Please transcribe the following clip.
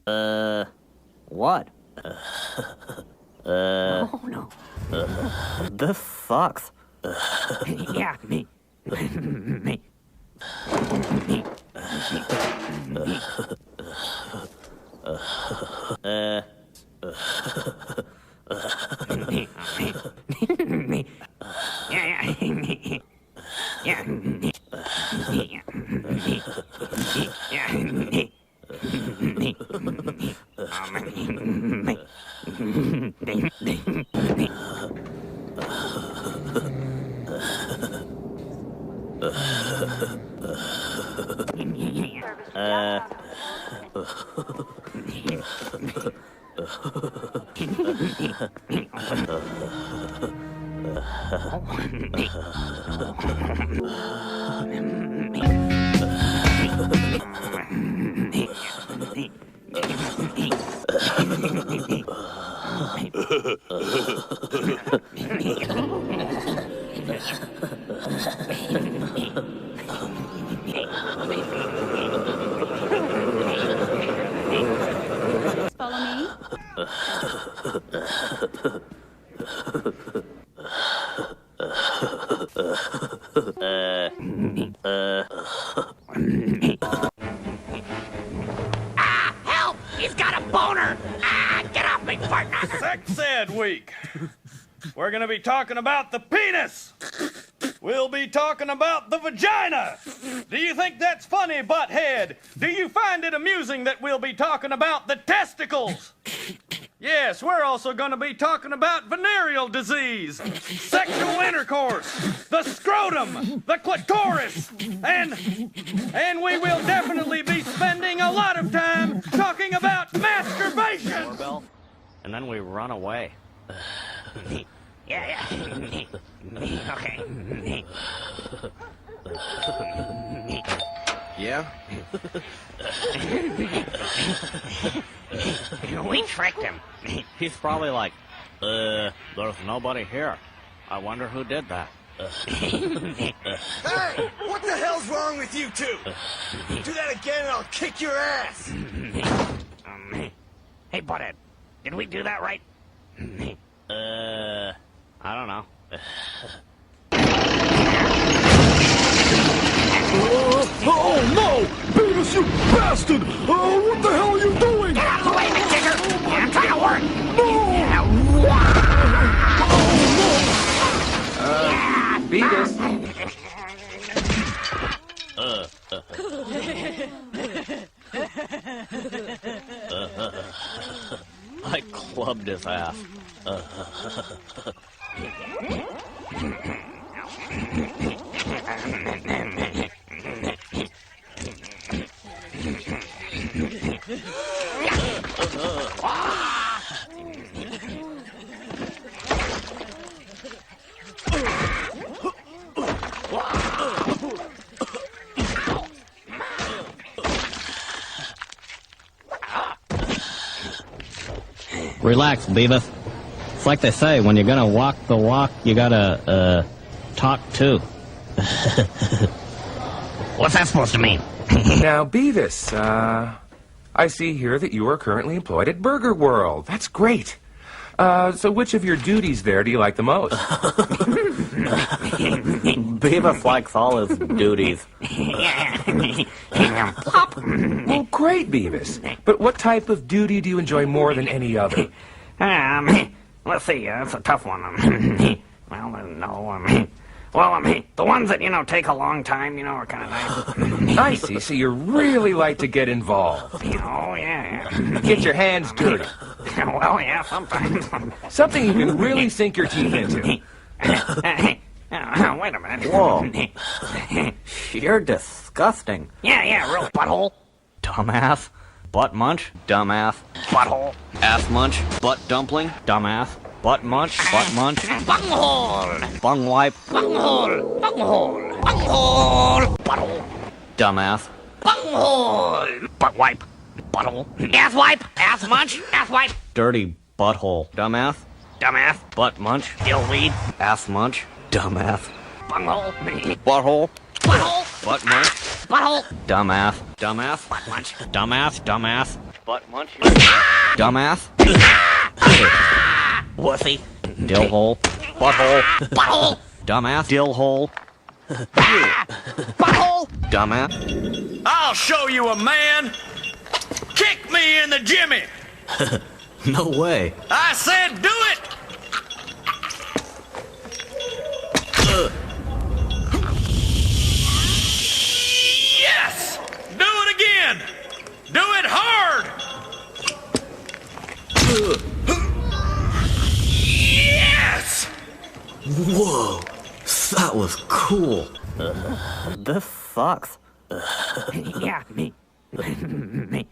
What? Oh, no. This sucks. Yeah, me. Me. Follow me. Help! He's got a boner! Get off me, partner! Sex Ed Week. We're gonna be talking about the penis. We'll be talking about the vagina. Do you think that's funny, Butthead? Do you find it amusing that we'll be talking about the testicles? Yes, we're also gonna be talking about venereal disease, sexual intercourse, the scrotum, the clitoris, and we will definitely be spending a lot of time talking about masturbation. Doorbell, and then we run away. Yeah. Okay. Yeah? We tricked him. He's probably like, there's nobody here. I wonder who did that. Hey! What the hell's wrong with you two? Do that again and I'll kick your ass! Hey, Butthead, did we do that right? I don't know. Oh no! Beavis, you bastard! Oh, what the hell are you doing? Get out of the way, McTicker! I'm trying to work! Beavis? I clubbed his ass. Relax, Beavis. It's like they say, when you're gonna walk the walk, you gotta, talk too. What's that supposed to mean? Now, Beavis, I see here that you are currently employed at Burger World. That's great. So which of your duties there do you like the most? Beavis likes all his duties. Pop! Well, great, Beavis. But what type of duty do you enjoy more than any other? Let's see, it's a tough one. The ones that, take a long time, are kind of nice. I see, so you really like to get involved. Oh, yeah. Get your hands dirty. Well, yeah, sometimes. Something you can really sink your teeth into. Wait a minute. Whoa. You're disgusting. Yeah, real butthole. Dumbass. Butt munch. Dumbass. Butthole. Ass munch. Butt dumpling. Dumbass. Butt munch. Butt munch. Bunghole. Bung wipe. Bunghole. Bunghole. Bunghole. Butthole. Dumbass. Bunghole. Butt wipe. Butthole. Ass wipe. Ass munch. Ass wipe. Dirty butthole. Dumbass. Dumbass. Butt munch. Dillweed. Ass munch. Dumbass. Bunghole. Butthole. Butthole. Butt munch. Butthole. Dumbass. Dumbass. Butt munch. Dumbass. Dumbass. butt munch. Dumbass. Wussy. Dill hole. Butthole. Butthole. Dumbass. Dill hole. Butthole. Dumbass. I'll show you a man. Kick me in the jimmy. No way. I said do it. Yes. Do it again. Do it hard. Yes. Whoa. That was cool. This sucks. Yeah, me. Me.